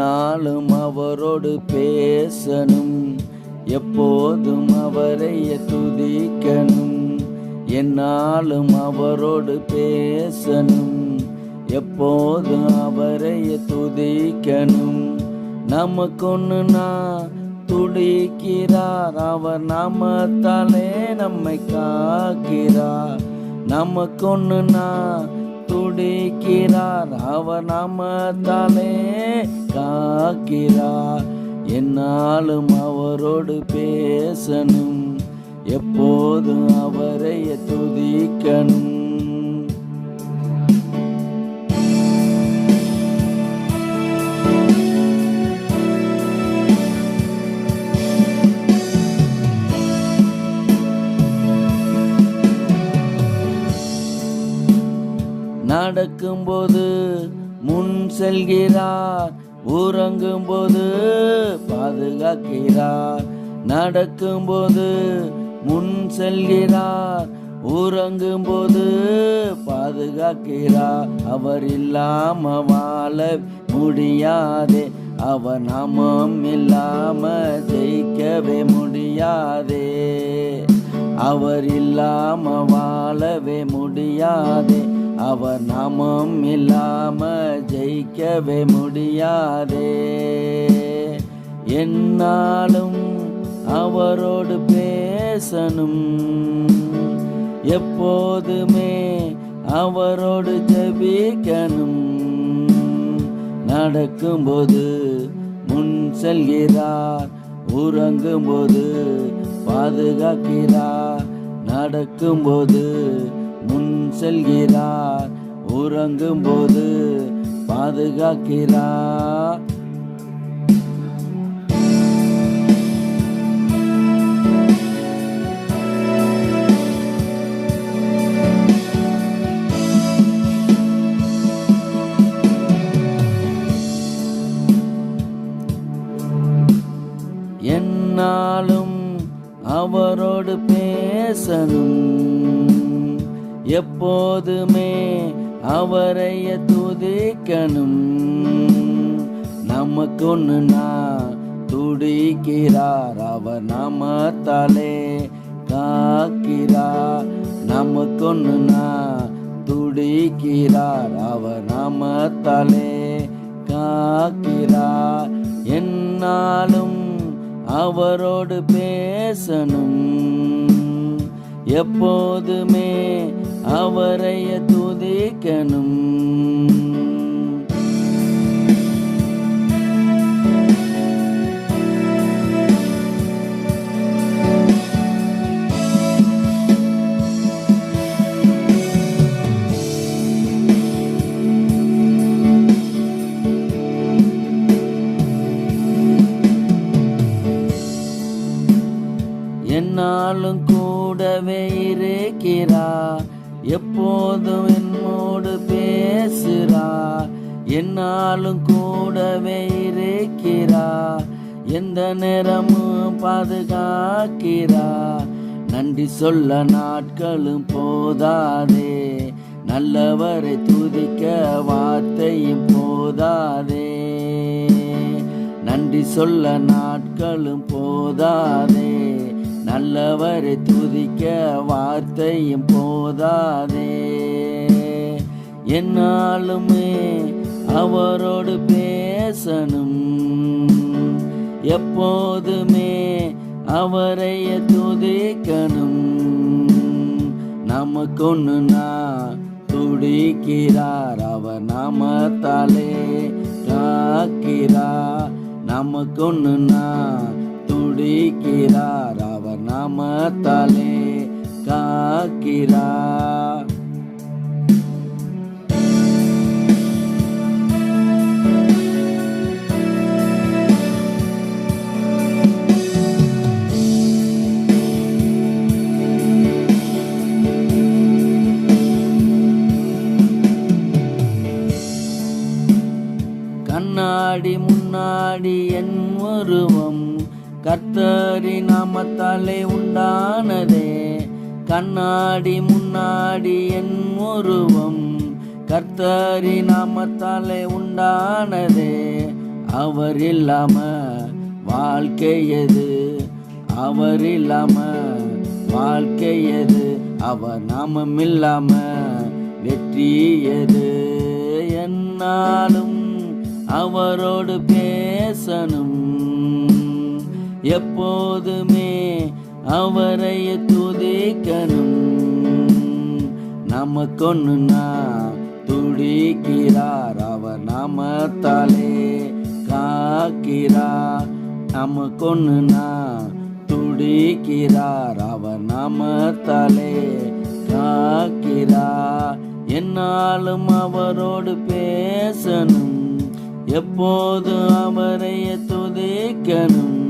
என்னாலும் அவரோடு பேசணும், எப்போதும் அவரை துதிக்கணும். என்னாலும் அவரோடு பேசணும், எப்போதும் அவரை துதிக்கணும். நமக்கொன்னுனா துடிக்கிறார், அவர் நாமத்தாலே நம்மை காக்கிறார். நமக்கொன்னுனா துடிக்கிறார், அவர் நாமத்தாலே காக்கிறார். என்னாலும் அவரோடு பேசணும், எப்போதும் அவரை துதிக்கணும். நடக்கும்போது முன் செல்கிறார், உறங்கும்போது பாதுகாக்கிறார். நடக்கும்போது முன் செல்கிறார், உறங்கும்போது பாதுகாக்கிறார். அவர் இல்லாம வாழ முடியாதே, அவர் நாமம் இல்லாம ஜெயிக்கவே முடியாதே. அவர் இல்லாம வாழவே முடியாதே, அவர் நாமம் இல்லாம ஜெயிக்கவே முடியாதே. என்னாலும் அவரோடு பேசணும், எப்போதுமே அவரோடு ஜெபிக்கணும். நடக்கும்போது முன் செல்கிறார், உறங்கும்போது பாதுகாக்கிறார். நடக்கும்போது முன் செல்கிறார், உறங்கும்போது பாதுகாக்கிறார். என்னாலும் அவரோடு பேசணும், எப்போதுமே அவரை துதிக்கணும். நமக்கொன்னுனா துடிக்கிறார், அவர் நாமத்தாலே காக்கிறார். நமக்கொன்னுனா துடிக்கிறார், அவர் நாமத்தாலே காக்கிறார். என்னாலும் அவரோடு பேசணும், எப்போதுமே அவரை துதிக்கணும். என்னாலும் கூடவே இருக்கிறார், எப்போதும் என்னோடு பேசுகிறார். என்னாலும் கூடவே இருக்கிறார், எந்த நேரமும் பாதுகாக்கிறார். நன்றி சொல்ல நாட்களும் போதாதே, நல்லவரை துதிக்க வார்த்தையும் போதாதே. நன்றி சொல்ல நாட்களும் போதாதே, நல்லவரை துதிக்க வார்த்தையும் போதாதே. என்னாலுமே அவரோடு பேசணும், எப்போதுமே அவரை துதிக்கணும். நமக்கொன்னுனா துடிக்கிறார், அவர் நாமத்தாலே காக்கிறார். நமக்கொன்னுனா துடிக்கிறார், அவர் நாமத்தாலே காக்கிறார். கண்ணாடி முன்னாடி என் உருவம் கர்த்தரின் நாமத்தாலே உண்டானதே. கண்ணாடி முன்னாடி என் உருவம் கர்த்தரின் நாமத்தாலே உண்டானதே. அவர் இல்லாம வாழ்க்கை எது, அவர் இல்லாம வாழ்க்கை எது, அவர் நாமம் இல்லாம வெற்றி எது. என்னாலும் அவரோடு பேசணும், எப்போதுமே அவரை துதிக்கணும். நமக்கொன்னுனா துடிக்கிறார், அவர் நாமத்தாலே காக்கிறார். நமக்கொன்னுனா துடிக்கிறார், அவர் நாமத்தாலே காக்கிறார். என்னாலும் அவரோடு பேசணும், எப்போது அவரை துதிக்கணும்.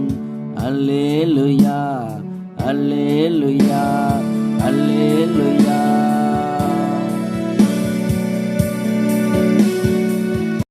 அல்லேலூயா அல்லேலூயா அல்லேலூயா.